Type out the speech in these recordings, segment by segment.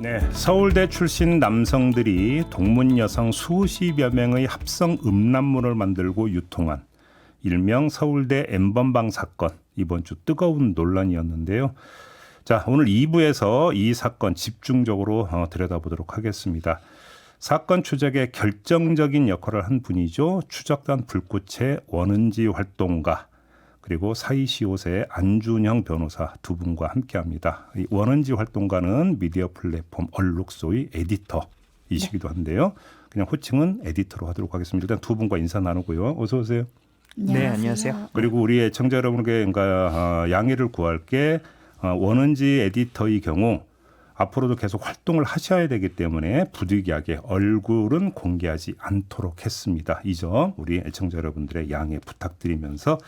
네, 서울대 출신 남성들이 동문 여성 수십여 명의 합성 음란물을 만들고 유통한 일명 서울대 N번방 사건, 이번 주 뜨거운 논란이었는데요. 자, 오늘 2부에서 이 사건 집중적으로 들여다보도록 하겠습니다. 사건 추적에 결정적인 역할을 한 분이죠. 추적단 불꽃의 원은지 활동가 그리고 사이시옷의 안준형 변호사 두 분과 함께합니다. 이 원은지 활동가는 미디어 플랫폼 얼룩소의 에디터이시기도 한데요. 그냥 호칭은 에디터로 하도록 하겠습니다. 일단 두 분과 인사 나누고요. 어서 오세요. 네, 안녕하세요. 그리고 우리 애청자 여러분께 양해를 구할게 원은지 에디터의 경우 앞으로도 계속 활동을 하셔야 되기 때문에 부득이하게 얼굴은 공개하지 않도록 했습니다. 이 점 우리 애청자 여러분들의 양해 부탁드리면서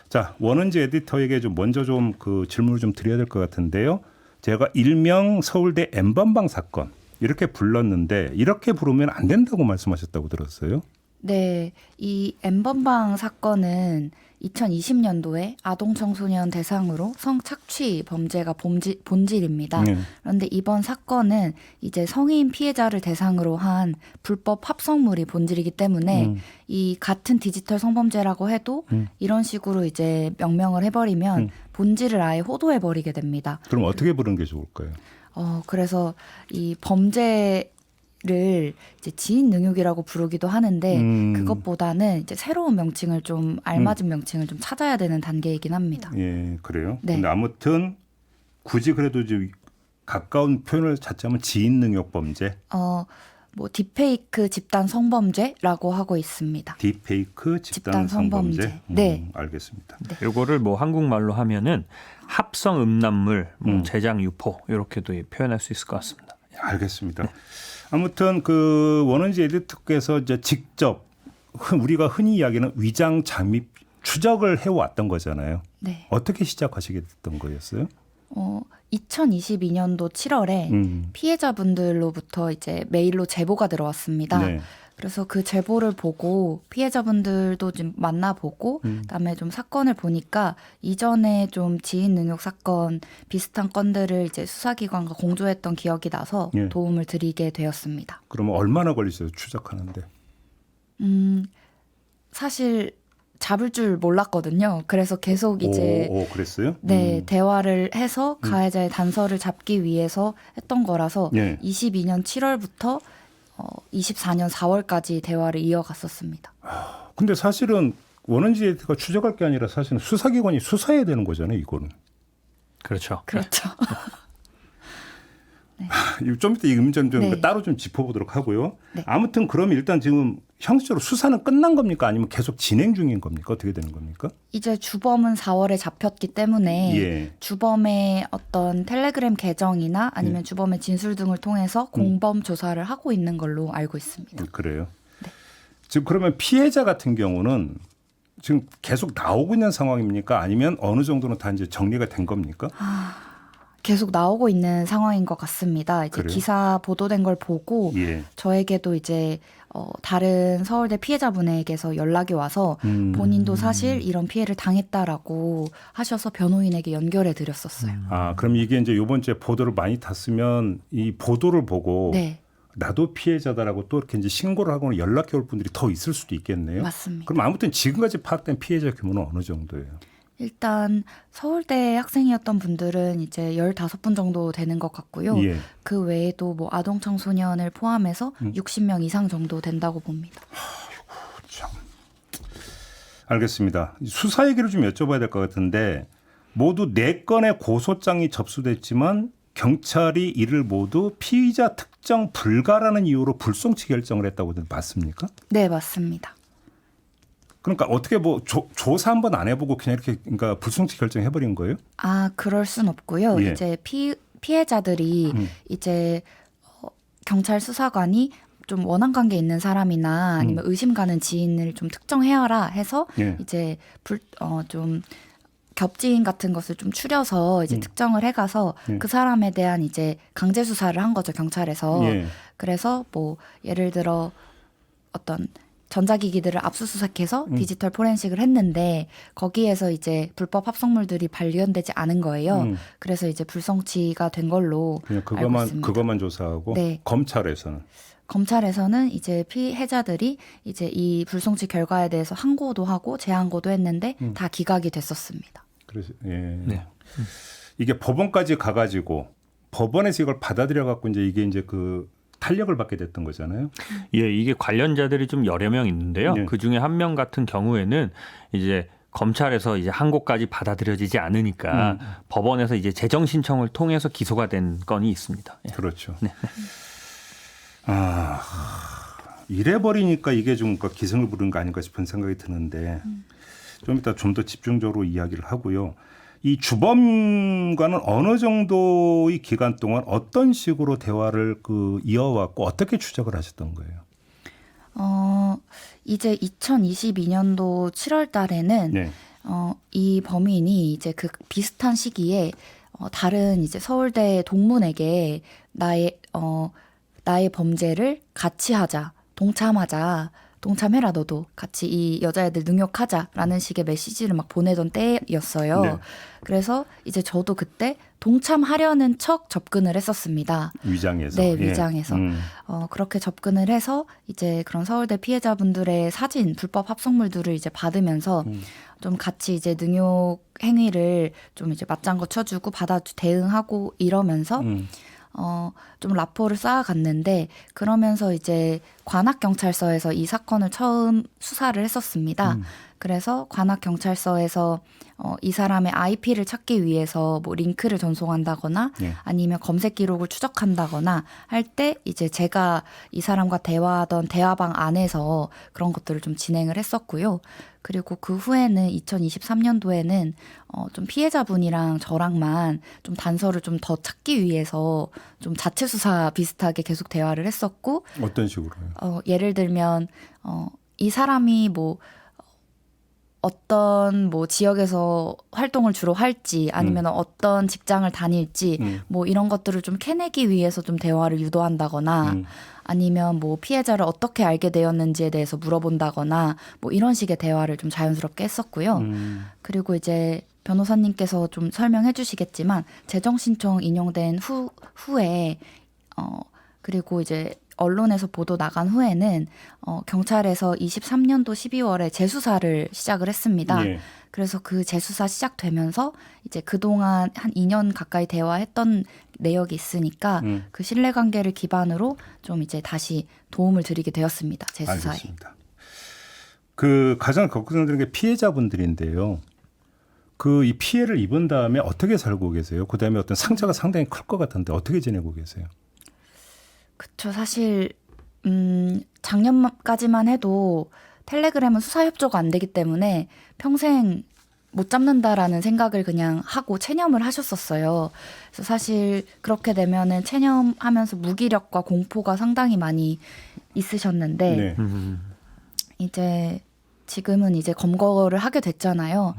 자, 원은지 에디터에게 좀 먼저 좀 그 질문을 좀 드려야 될 것 같은데요. 제가 일명 서울대 N번방 사건 이렇게 불렀는데 이렇게 부르면 안 된다고 말씀하셨다고 들었어요. 네, 이 N번방 사건은 2020년도에 아동 청소년 대상으로 성착취 범죄가 본질입니다. 그런데 이번 사건은 이제 성인 피해자를 대상으로 한 불법 합성물이 본질이기 때문에 이 같은 디지털 성범죄라고 해도 이런 식으로 이제 명명을 해버리면 본질을 아예 호도해버리게 됩니다. 그럼 어떻게 부르는 게 좋을까요? 그래서 이 범죄를 이제 지인 능욕이라고 부르기도 하는데 그것보다는 이제 새로운 명칭을 좀 알맞은 명칭을 좀 찾아야 되는 단계이긴 합니다. 예, 그래요. 네. 근데 아무튼 굳이 그래도 좀 가까운 표현을 찾자면 지인 능욕 범죄. 뭐 딥페이크 집단 성범죄라고 하고 있습니다. 딥페이크 집단 성범죄. 네. 알겠습니다. 요거를 뭐 한국말로 하면은 합성 음란물, 제작 유포 이렇게도 표현할 수 있을 것 같습니다. 알겠습니다. 아무튼 그 원은지 에디터께서 이제 직접 우리가 흔히 이야기하는 위장 잠입 추적을 해왔던 거잖아요. 네. 어떻게 시작하시게 됐던 거였어요? 2022년도 7월에 피해자분들로부터 이제 메일로 제보가 들어왔습니다. 네. 그래서 그 제보를 보고 피해자분들도 좀 만나보고 그다음에 좀 사건을 보니까 이전에 좀 지인 능욕 사건 비슷한 건들을 이제 수사기관과 공조했던 기억이 나서 예. 도움을 드리게 되었습니다. 그러면 얼마나 걸리셨어요? 추적하는데. 사실 잡을 줄 몰랐거든요. 그래서 계속 이제 그랬어요? 네, 대화를 해서 가해자의 단서를 잡기 위해서 했던 거라서 예. 22년 7월부터 24년 4월까지 대화를 이어갔었습니다. 근데 사실은 원은지 에디터가 추적할 게 아니라 사실은 수사기관이 수사해야 되는 거잖아요, 이거는. 그렇죠. 그렇죠. 좀 이따 이 문제는 좀 네. 따로 좀 짚어보도록 하고요. 네. 아무튼 그럼 일단 지금 형식적으로 수사는 끝난 겁니까? 아니면 계속 진행 중인 겁니까? 어떻게 되는 겁니까? 이제 주범은 4월에 잡혔기 때문에 예. 주범의 어떤 텔레그램 계정이나 아니면 주범의 진술 등을 통해서 공범 조사를 하고 있는 걸로 알고 있습니다. 그래요. 지금 그러면 피해자 같은 경우는 지금 계속 나오고 있는 상황입니까? 아니면 어느 정도는 다 이제 정리가 된 겁니까? 계속 나오고 있는 상황인 것 같습니다. 이제 그래요? 기사 보도된 걸 보고 예. 저에게도 이제 다른 서울대 피해자분에게서 연락이 와서 본인도 사실 이런 피해를 당했다라고 하셔서 변호인에게 연결해 드렸었어요. 그럼 이게 이제 이번 주에 보도를 많이 탔으면 이 보도를 보고 네, 나도 피해자다라고 또 이렇게 이제 신고를 하거나 연락해 올 분들이 더 있을 수도 있겠네요. 맞습니다. 그럼 아무튼 지금까지 파악된 피해자 규모는 어느 정도예요? 일단 서울대 학생이었던 분들은 이제 15분 정도 되는 것 같고요. 예. 그 외에도 뭐 아동 청소년을 포함해서 60명 이상 정도 된다고 봅니다. 참. 알겠습니다. 수사 얘기를 좀 여쭤봐야 될 것 같은데 모두 4건의 고소장이 접수됐지만 경찰이 이를 모두 피의자 특정 불가라는 이유로 불송치 결정을 했다고 맞습니까? 네, 맞습니다. 그러니까 어떻게 뭐 조사 한번 안 해보고 그냥 이렇게 그러니까 불송치 결정해버린 거예요? 그럴 순 없고요. 예. 이제 피해자들이 이제 경찰 수사관이 좀 원한 관계 있는 사람이나 아니면 의심 가는 지인을 좀 특정해라 해서 예. 이제 좀 겹지인 같은 것을 좀 추려서 이제 특정을 해가서 그 사람에 대한 이제 강제 수사를 한 거죠, 경찰에서. 예. 그래서 뭐 예를 들어 어떤 전자기기들을 압수수색해서 디지털 포렌식을 했는데 거기에서 이제 불법 합성물들이 발견되지 않은 거예요. 그래서 이제 불성취가 된 걸로 그냥 알고 있습니다. 그것만 조사하고 네. 검찰에서는 이제 피해자들이 이제 이 불성취 결과에 대해서 항고도 하고 재항고도 했는데 다 기각이 됐었습니다. 그래서 네. 이게 법원까지 가가지고 법원에서 이걸 받아들여 갖고 이제 그 탄력을 받게 됐던 거잖아요. 예, 이게 관련자들이 좀 여러 명 있는데요. 네. 그 중에 한 명 같은 경우에는 이제 검찰에서 이제 항고까지 받아들여지지 않으니까 법원에서 이제 재정 신청을 통해서 기소가 된 건이 있습니다. 예. 그렇죠. 네. 이래 버리니까 이게 좀 기승을 부른 거 아닌가 싶은 생각이 드는데 좀 이따 좀 더 집중적으로 이야기를 하고요. 이 주범과는 어느 정도의 기간 동안 어떤 식으로 대화를 이어왔고 어떻게 추적을 하셨던 거예요? 이제 2022년도 7월 달에는 네. 이 범인이 이제 그 비슷한 시기에 다른 이제 서울대 동문에게 나의 범죄를 같이 하자, 동참해라 너도 같이 이 여자애들 능욕하자라는 식의 메시지를 막 보내던 때였어요. 네. 그래서 이제 저도 그때 동참하려는 척 접근을 했었습니다. 위장해서. 네, 예. 위장해서. 그렇게 접근을 해서 이제 그런 서울대 피해자분들의 사진, 불법 합성물들을 이제 받으면서 좀 같이 이제 능욕 행위를 좀 이제 맞장구 쳐주고 대응하고 이러면서 좀 라포를 쌓아갔는데 그러면서 이제 관악경찰서에서 이 사건을 처음 수사를 했었습니다. 그래서 관악경찰서에서 이 사람의 IP를 찾기 위해서 뭐 링크를 전송한다거나 네. 아니면 검색 기록을 추적한다거나 할 때 이제 제가 이 사람과 대화하던 대화방 안에서 그런 것들을 좀 진행을 했었고요. 그리고 그 후에는 2023년도에는 좀 피해자분이랑 저랑만 좀 단서를 좀 더 찾기 위해서 좀 자체 수사 비슷하게 계속 대화를 했었고 어떤 식으로요? 예를 들면 이 사람이 뭐 어떤 뭐 지역에서 활동을 주로 할지 아니면 어떤 직장을 다닐지 뭐 이런 것들을 좀 캐내기 위해서 좀 대화를 유도한다거나 아니면 뭐 피해자를 어떻게 알게 되었는지에 대해서 물어본다거나 뭐 이런 식의 대화를 좀 자연스럽게 했었고요. 그리고 이제 변호사님께서 좀 설명해 주시겠지만 재정 신청 인용된 후에 그리고 이제 언론에서 보도 나간 후에는 경찰에서 23년도 12월에 재수사를 시작을 했습니다. 예. 그래서 그 재수사 시작되면서 이제 그동안 한 2년 가까이 대화했던 내역이 있으니까 그 신뢰관계를 기반으로 좀 이제 다시 도움을 드리게 되었습니다. 재수사에. 알겠습니다. 가장 걱정되는 게 피해자분들인데요. 이 피해를 입은 다음에 어떻게 살고 계세요? 그다음에 어떤 상처가 상당히 클 것 같은데 어떻게 지내고 계세요? 그쵸. 사실 작년까지만 해도 텔레그램은 수사 협조가 안 되기 때문에 평생 못 잡는다라는 생각을 그냥 하고 체념을 하셨었어요. 그래서 사실 그렇게 되면은 체념하면서 무기력과 공포가 상당히 많이 있으셨는데 네. 이제 지금은 이제 검거를 하게 됐잖아요.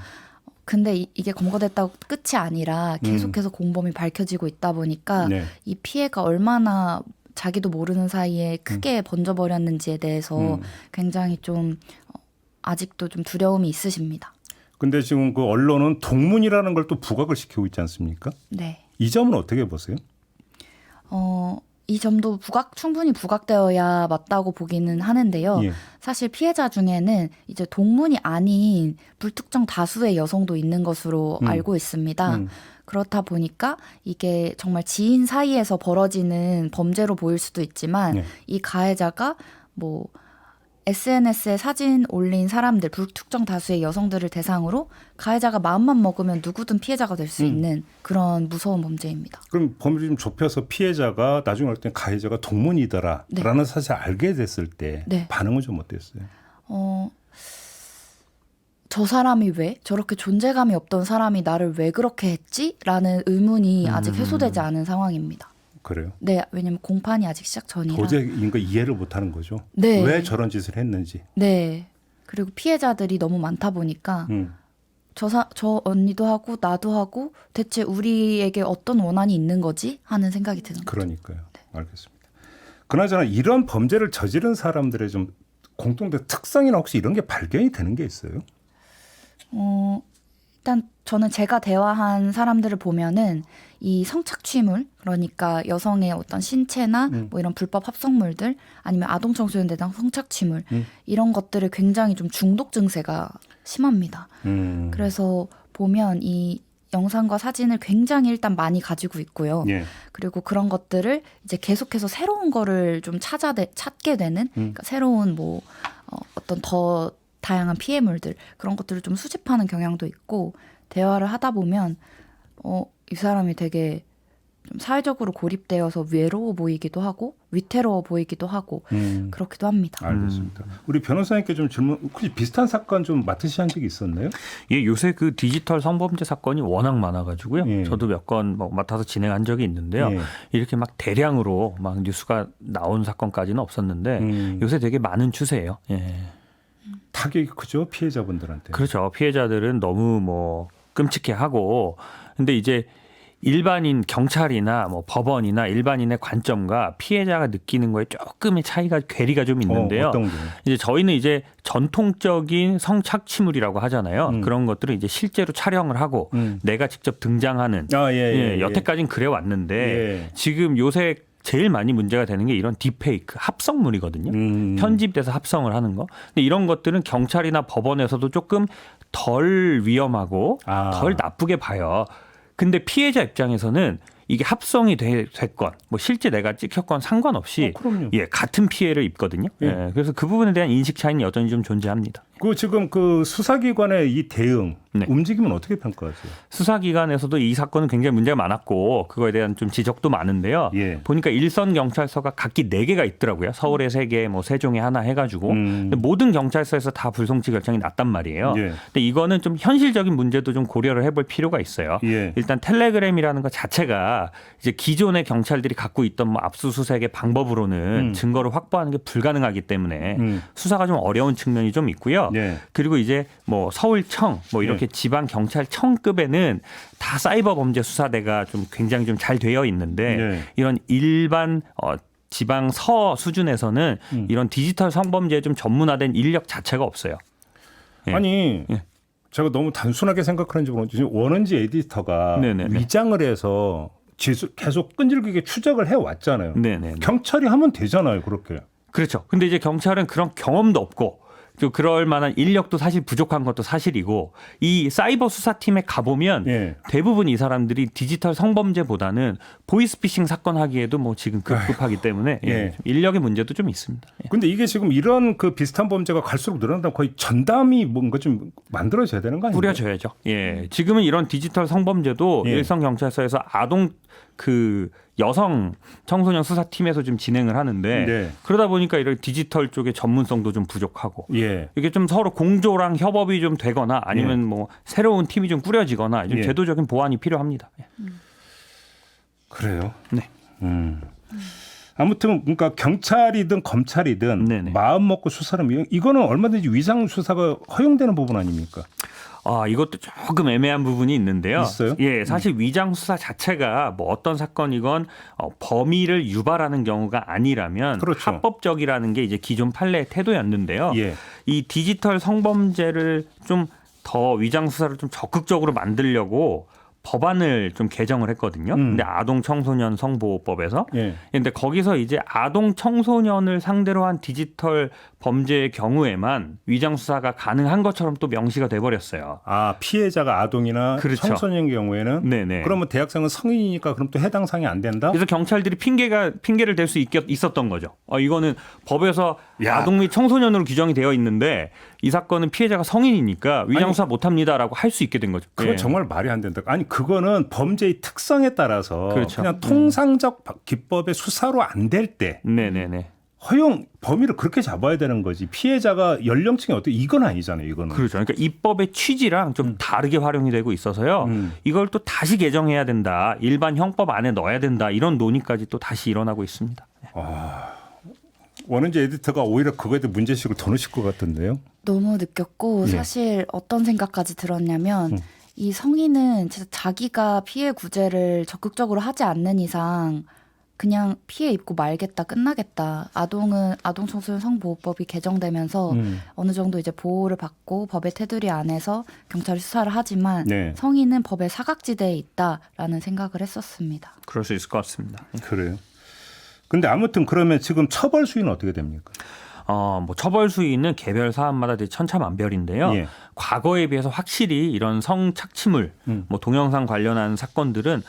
근데 이게 검거됐다고 끝이 아니라 계속해서 공범이 밝혀지고 있다 보니까 네. 이 피해가 얼마나 자기도 모르는 사이에 크게 번져버렸는지에 대해서 굉장히 좀 아직도 좀 두려움이 있으십니다. 근데 지금 그 언론은 동문이라는 걸 또 부각을 시키고 있지 않습니까? 네. 이 점은 어떻게 보세요? 이 점도 충분히 부각되어야 맞다고 보기는 하는데요. 예. 사실 피해자 중에는 이제 동문이 아닌 불특정 다수의 여성도 있는 것으로 알고 있습니다. 그렇다 보니까 이게 정말 지인 사이에서 벌어지는 범죄로 보일 수도 있지만 네. 이 가해자가 뭐 SNS에 사진 올린 사람들, 불특정 다수의 여성들을 대상으로 가해자가 마음만 먹으면 누구든 피해자가 될 수 있는 그런 무서운 범죄입니다. 그럼 범위를 좀 좁혀서 피해자가 나중에 어떤 가해자가 동문이더라라는 네. 사실을 알게 됐을 때 네. 반응은 좀 어땠어요? 저 사람이 왜 저렇게 존재감이 없던 사람이 나를 왜 그렇게 했지? 라는 의문이 아직 해소되지 않은 상황입니다. 그래요? 네, 왜냐면 공판이 아직 시작 전이라. 도저히 이거 이해를 못하는 거죠. 네. 왜 저런 짓을 했는지. 네. 그리고 피해자들이 너무 많다 보니까 저 언니도 하고 나도 하고 대체 우리에게 어떤 원한이 있는 거지? 하는 생각이 드는 거죠. 그러니까요. 알겠습니다. 그나저나 이런 범죄를 저지른 사람들의 좀 공통된 특성이나 혹시 이런 게 발견이 되는 게 있어요? 일단 저는 제가 대화한 사람들을 보면은 이 성착취물, 그러니까 여성의 어떤 신체나 뭐 이런 불법 합성물들 아니면 아동 청소년 대상 성착취물 이런 것들을 굉장히 좀 중독 증세가 심합니다. 그래서 보면 이 영상과 사진을 굉장히 일단 많이 가지고 있고요. 예. 그리고 그런 것들을 이제 계속해서 새로운 거를 좀 찾게 되는 그러니까 새로운 뭐 어떤 더 다양한 피해물들 그런 것들을 좀 수집하는 경향도 있고 대화를 하다 보면 이 사람이 되게 좀 사회적으로 고립되어서 외로워 보이기도 하고 위태로워 보이기도 하고 그렇기도 합니다. 알겠습니다. 우리 변호사님께 좀 질문, 혹시 비슷한 사건 좀 맡으신 적이 있었나요? 예, 요새 그 디지털 성범죄 사건이 워낙 많아가지고요. 예. 저도 몇 건 맡아서 진행한 적이 있는데요. 예. 이렇게 막 대량으로 막 뉴스가 나온 사건까지는 없었는데 요새 되게 많은 추세예요. 예. 타격이 크죠, 피해자분들한테. 그렇죠. 피해자들은 너무 뭐 끔찍해하고 근데 이제 일반인 경찰이나 뭐 법원이나 일반인의 관점과 피해자가 느끼는 거에 조금의 차이가 괴리가 좀 있는데요. 어떤 게? 이제 저희는 이제 전통적인 성착취물이라고 하잖아요. 그런 것들을 이제 실제로 촬영을 하고 내가 직접 등장하는 여태까지는 그래 왔는데 지금 요새 제일 많이 문제가 되는 게 이런 딥페이크 합성물이거든요. 편집돼서 합성을 하는 거. 근데 이런 것들은 경찰이나 법원에서도 조금 덜 위험하고 덜 나쁘게 봐요. 근데 피해자 입장에서는 이게 합성이 됐건 뭐 실제 내가 찍혔건 상관없이 같은 피해를 입거든요. 예. 그래서 그 부분에 대한 인식 차이는 여전히 좀 존재합니다. 그 지금 그 수사기관의 이 대응 움직임은 어떻게 평가하세요? 수사기관에서도 이 사건은 굉장히 문제가 많았고 그거에 대한 좀 지적도 많은데요. 보니까 일선 경찰서가 각기 4개가 있더라고요. 서울에 3개, 뭐 세종에 하나 해가지고 근데 모든 경찰서에서 다 불송치 결정이 났단 말이에요. 근데 이거는 좀 현실적인 문제도 좀 고려를 해볼 필요가 있어요. 일단 텔레그램이라는 것 자체가 이제 기존의 경찰들이 갖고 있던 뭐 압수수색의 방법으로는 증거를 확보하는 게 불가능하기 때문에 수사가 좀 어려운 측면이 좀 있고요. 그리고 이제 뭐 서울청 뭐 이렇게 지방 경찰청급에는 다 사이버 범죄 수사대가 좀 굉장히 좀 잘 되어 있는데 이런 일반 지방 서 수준에서는 이런 디지털 성범죄에 좀 전문화된 인력 자체가 없어요. 아니 제가 너무 단순하게 생각하는지 모르겠는데 지금 원은지 에디터가 위장을 해서 계속 끈질기게 추적을 해왔잖아요. 경찰이 하면 되잖아요, 그렇게. 그렇죠. 근데 이제 경찰은 그런 경험도 없고 또 그럴 만한 인력도 사실 부족한 것도 사실이고 이 사이버 수사팀에 가보면 대부분 이 사람들이 디지털 성범죄보다는 보이스피싱 사건 하기에도 뭐 지금 급하기 때문에 인력의 문제도 좀 있습니다. 근데 이게 지금 이런 그 비슷한 범죄가 갈수록 늘어난다면 거의 전담이 뭔가 좀 만들어져야 되는 거 아니에요? 꾸려져야죠. 지금은 이런 디지털 성범죄도 일선 경찰서에서 아동 그 여성 청소년 수사팀에서 좀 진행을 하는데 그러다 보니까 이런 디지털 쪽의 전문성도 좀 부족하고 이게 좀 서로 공조랑 협업이 좀 되거나 아니면 뭐 새로운 팀이 좀 꾸려지거나 좀 제도적인 보완이 필요합니다. 그래요? 네. 아무튼 그러니까 경찰이든 검찰이든 마음 먹고 수사를 이거는 얼마든지 위장 수사가 허용되는 부분 아닙니까? 이것도 조금 애매한 부분이 있는데요. 있어요? 사실 위장 수사 자체가 뭐 어떤 사건이건 범위를 유발하는 경우가 아니라면 합법적이라는 게 이제 기존 판례의 태도였는데요. 이 디지털 성범죄를 좀 더 위장 수사를 좀 적극적으로 만들려고 법안을 좀 개정을 했거든요. 근데 아동 청소년 성보호법에서. 근데 거기서 이제 아동 청소년을 상대로 한 디지털 범죄의 경우에만 위장 수사가 가능한 것처럼 또 명시가 돼 버렸어요. 피해자가 아동이나 청소년의 경우에는 그러면 대학생은 성인이니까 그럼 또 해당 사항이 안 된다? 그래서 경찰들이 핑계를 댈 수 있었던 거죠. 이거는 법에서 아동 및 청소년으로 규정이 되어 있는데 이 사건은 피해자가 성인이니까 위장 수사 못 합니다라고 할 수 있게 된 거죠. 그건 정말 말이 안 된다. 아니 그거는 범죄의 특성에 따라서 그냥 통상적 기법의 수사로 안 될 때 허용 범위를 그렇게 잡아야 되는 거지. 피해자가 연령층이 어떻게 이건 아니잖아요. 이거는. 그렇죠. 그러니까 입법의 취지랑 좀 다르게 활용이 되고 있어서요. 이걸 또 다시 개정해야 된다. 일반 형법 안에 넣어야 된다. 이런 논의까지 또 다시 일어나고 있습니다. 원은지 에디터가 오히려 그거에 대해 문제식을 더 넣으실 것 같은데요. 너무 느꼈고 사실 어떤 생각까지 들었냐면 이 성인은 진짜 자기가 피해 구제를 적극적으로 하지 않는 이상 그냥 피해 입고 말겠다, 끝나겠다. 아동청소년 성보호법이 개정되면서 어느 정도 이제 보호를 받고 법의 테두리 안에서 경찰이 수사를 하지만 네. 성인은 법의 사각지대에 있다라는 생각을 했었습니다. 그럴 수 있을 것 같습니다. 그래요. 근데 아무튼 그러면 지금 처벌 수위는 어떻게 됩니까? 뭐 처벌 수위는 개별 사안마다 되게 천차만별인데요. 예. 과거에 비해서 확실히 이런 성착취물, 뭐 동영상 관련한 사건들은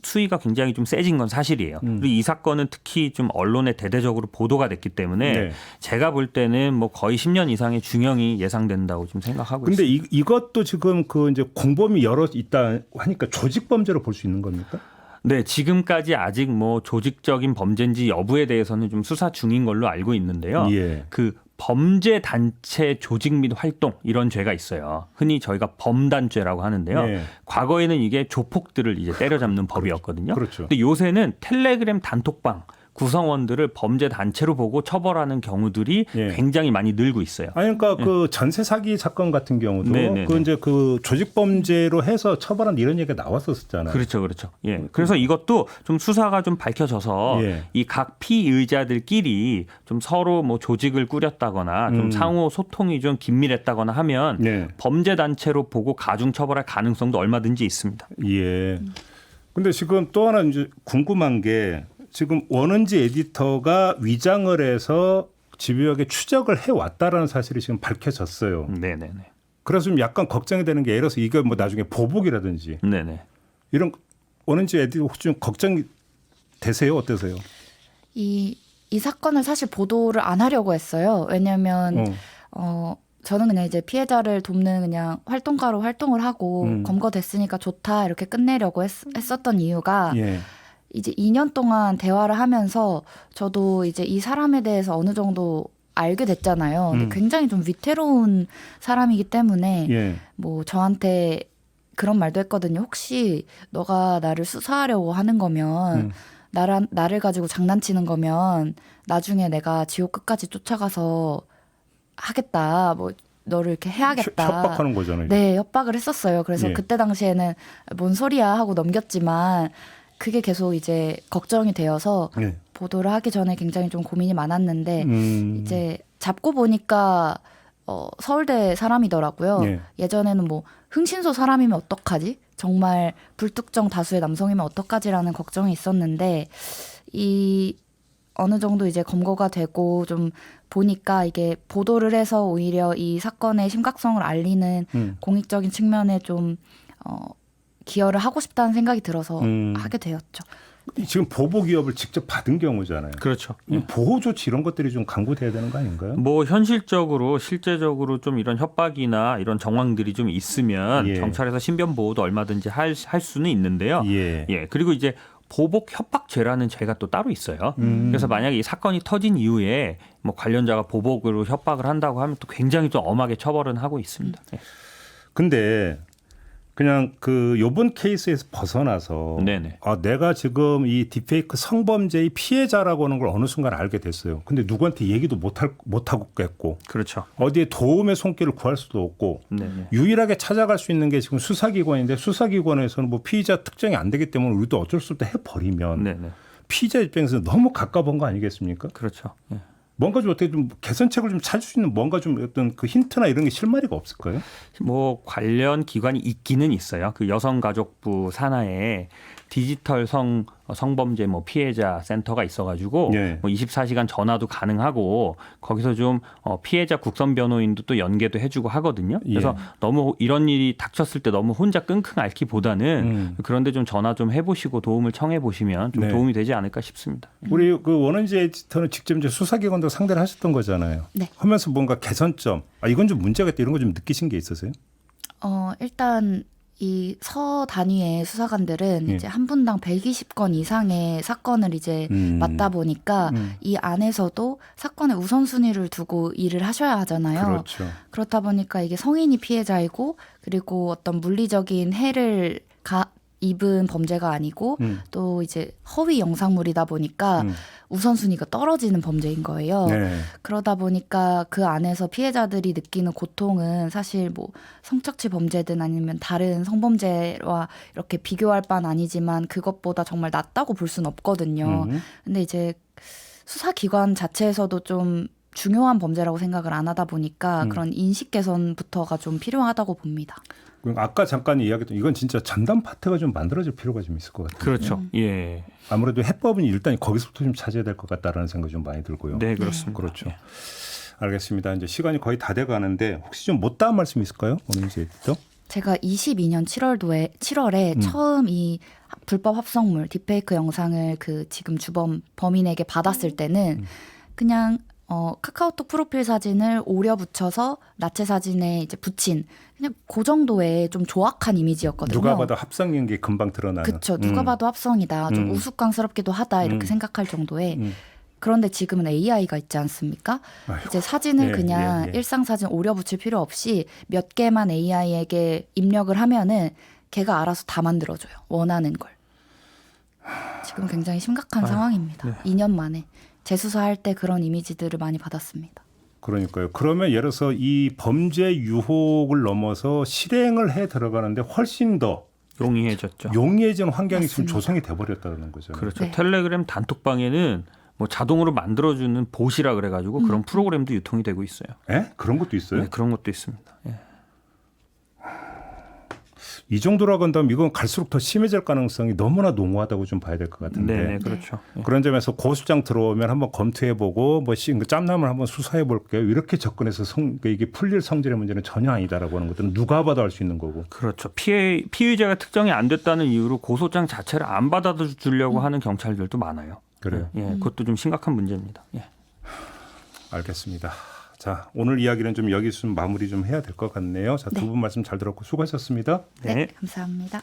수위가 굉장히 좀 세진 건 사실이에요. 그리고 이 사건은 특히 좀 언론에 대대적으로 보도가 됐기 때문에 네. 제가 볼 때는 뭐 거의 10년 이상의 중형이 예상된다고 좀 생각하고 근데 있습니다. 근데 이것도 지금 그 이제 공범이 여러 있다 하니까 조직 범죄로 볼 수 있는 겁니까? 네, 지금까지 아직 뭐 조직적인 범죄인지 여부에 대해서는 좀 수사 중인 걸로 알고 있는데요. 예. 그 범죄 단체 조직 및 활동 이런 죄가 있어요. 흔히 저희가 범단죄라고 하는데요. 예. 과거에는 이게 조폭들을 이제 때려잡는 법이었거든요. 그렇죠. 근데 요새는 텔레그램 단톡방 구성원들을 범죄 단체로 보고 처벌하는 경우들이 예. 굉장히 많이 늘고 있어요. 아니 그러니까 예. 그 전세 사기 사건 같은 경우도 그 이제 그 조직 범죄로 해서 처벌한 이런 얘기가 나왔었잖아요. 그렇죠, 그렇죠. 예. 그래서 이것도 좀 수사가 좀 밝혀져서 예. 이 각 피의자들끼리 좀 서로 뭐 조직을 꾸렸다거나 좀 상호 소통이 좀 긴밀했다거나 하면 예. 범죄 단체로 보고 가중 처벌할 가능성도 얼마든지 있습니다. 예. 근데 지금 또 하나 이제 궁금한 게. 지금 원은지 에디터가 위장을 해서 집요하게 추적을 해왔다라는 사실이 지금 밝혀졌어요. 네네네. 그래서 좀 약간 걱정이 되는 게 예를 들어서 이게 뭐 나중에 보복이라든지 네네. 이런 원은지 에디터 혹시 좀 걱정이 되세요? 어떠세요? 이 사건을 사실 보도를 안 하려고 했어요. 왜냐하면 저는 그냥 이제 피해자를 돕는 그냥 활동가로 활동을 하고 검거됐으니까 좋다 이렇게 끝내려고 했었던 이유가 예. 이제 2년 동안 대화를 하면서 저도 이제 이 사람에 대해서 어느 정도 알게 됐잖아요. 근데 굉장히 좀 위태로운 사람이기 때문에 예. 뭐 저한테 그런 말도 했거든요. 혹시 너가 나를 수사하려고 하는 거면 나를 가지고 장난치는 거면 나중에 내가 지옥 끝까지 쫓아가서 하겠다. 뭐 너를 이렇게 해야겠다. 협박하는 거잖아요. 네, 협박을 했었어요. 그래서 예. 그때 당시에는 뭔 소리야 하고 넘겼지만 그게 계속 이제 걱정이 되어서 네. 보도를 하기 전에 굉장히 좀 고민이 많았는데 이제 잡고 보니까 서울대 사람이더라고요. 네. 예전에는 뭐 흥신소 사람이면 어떡하지? 정말 불특정 다수의 남성이면 어떡하지라는 걱정이 있었는데 이 어느 정도 이제 검거가 되고 좀 보니까 이게 보도를 해서 오히려 이 사건의 심각성을 알리는 공익적인 측면에 좀 기여를 하고 싶다는 생각이 들어서 하게 되었죠. 지금 보복 위협을 직접 받은 경우잖아요. 그렇죠. 보호 조치 이런 것들이 좀 강구돼야 되는 거 아닌가요? 뭐 현실적으로 실제적으로 좀 이런 협박이나 이런 정황들이 좀 있으면 예. 경찰에서 신변 보호도 얼마든지 할 수는 있는데요. 예. 예. 그리고 이제 보복 협박죄라는 죄가 또 따로 있어요. 그래서 만약에 이 사건이 터진 이후에 뭐 관련자가 보복으로 협박을 한다고 하면 또 굉장히 좀 엄하게 처벌은 하고 있습니다. 예. 근데 그냥 그 요번 케이스에서 벗어나서 내가 지금 이 딥페이크 성범죄의 피해자라고 하는 걸 어느 순간 알게 됐어요. 근데 누구한테 얘기도 못하겠고 그렇죠. 어디에 도움의 손길을 구할 수도 없고 네네. 유일하게 찾아갈 수 있는 게 지금 수사기관인데 수사기관에서는 뭐 피의자 특정이 안 되기 때문에 우리도 어쩔 수 없다 해버리면 네네. 피의자 입장에서 너무 가까운 거 아니겠습니까? 그렇죠. 네. 뭔가 좀 어떻게 좀 개선책을 좀 찾을 수 있는 뭔가 좀 어떤 그 힌트나 이런 게 실마리가 없을까요? 뭐 관련 기관이 있기는 있어요. 그 여성가족부 산하에 디지털 성범죄 뭐 피해자 센터가 있어가지고 예. 뭐 24시간 전화도 가능하고 거기서 좀 피해자 국선 변호인도 또 연계도 해주고 하거든요. 그래서 예. 너무 이런 일이 닥쳤을 때 너무 혼자 끙끙 앓기보다는 그런데 좀 전화 좀 해보시고 도움을 청해 보시면 좀 도움이 되지 않을까 싶습니다. 우리 그 원은지 에디터는 직접 이제 수사기관도 상대를 하셨던 거잖아요. 네. 하면서 뭔가 개선점, 이건 좀 문제가 있다 이런 거 좀 느끼신 게 있으세요? 일단. 이 서 단위의 수사관들은 이제 한 분당 120건 이상의 사건을 이제 맡다 보니까 이 안에서도 사건의 우선순위를 두고 일을 하셔야 하잖아요. 그렇죠. 그렇다 보니까 이게 성인이 피해자이고 그리고 어떤 물리적인 해를 입은 범죄가 아니고 또 이제 허위 영상물이다 보니까 우선순위가 떨어지는 범죄인 거예요. 네. 그러다 보니까 그 안에서 피해자들이 느끼는 고통은 사실 뭐 성착취 범죄든 아니면 다른 성범죄와 이렇게 비교할 바는 아니지만 그것보다 정말 낫다고 볼 수는 없거든요. 근데 이제 수사기관 자체에서도 좀 중요한 범죄라고 생각을 안 하다 보니까 그런 인식 개선부터가 좀 필요하다고 봅니다. 아까 잠깐 이야기했던 이건 진짜 전담 파트가 좀 만들어질 필요가 좀 있을 것 같아요. 그렇죠. 예. 아무래도 해법은 일단 거기서부터 좀 찾아야 될 것 같다라는 생각이 좀 많이 들고요. 네, 그렇습니다. 그렇죠. 예. 알겠습니다. 이제 시간이 거의 다 돼가는데 혹시 좀 못다한 말씀 있을까요, 오은지 에디터? 제가 22년 7월에 처음 이 불법 합성물 딥페이크 영상을 그 지금 주범 범인에게 받았을 때는 그냥 카카오톡 프로필 사진을 오려 붙여서 나체 사진에 이제 붙인 그냥 그 정도의 좀 조악한 이미지였거든요. 누가 봐도 합성인 게 금방 드러나는. 그렇죠. 누가 봐도 합성이다. 좀 우스꽝스럽기도 하다 이렇게 생각할 정도의. 그런데 지금은 AI가 있지 않습니까? 아이고. 이제 사진을 예, 그냥 예. 일상 사진 오려 붙일 필요 없이 몇 개만 AI에게 입력을 하면은 걔가 알아서 다 만들어줘요. 원하는 걸. 지금 굉장히 심각한 상황입니다. 네. 2년 만에 재수사할 때 그런 이미지들을 많이 받았습니다. 그러니까요. 그러면 예를 들어서 이 범죄 유혹을 넘어서 실행을 해 들어가는데 훨씬 더 용이해졌죠. 용이해진 환경이 지금 맞습니다. 조성이 돼버렸다는 거죠. 그렇죠. 네. 텔레그램 단톡방에는 뭐 자동으로 만들어주는 봇이라 그래가지고 그런 프로그램도 유통이 되고 있어요. 예? 그런 것도 있어요? 네, 그런 것도 있습니다. 예. 이 정도라고 한다면 이건 갈수록 더 심해질 가능성이 너무나 농후하다고 좀 봐야 될 것 같은데. 네, 그렇죠. 예. 그런 점에서 고소장 들어오면 한번 검토해보고 뭐 짬남을 한번 수사해볼게요. 이렇게 접근해서 이게 풀릴 성질의 문제는 전혀 아니다라고 하는 것들은 누가 봐도 알 수 있는 거고. 그렇죠. 피의자가 특정이 안 됐다는 이유로 고소장 자체를 안 받아주려고 하는 경찰들도 많아요. 그래요. 예, 그것도 좀 심각한 문제입니다. 예. 알겠습니다. 자, 오늘 이야기는 좀 여기서 좀 마무리 좀 해야 될 것 같네요. 자, 두 분 말씀 잘 들었고 수고하셨습니다. 네, 감사합니다.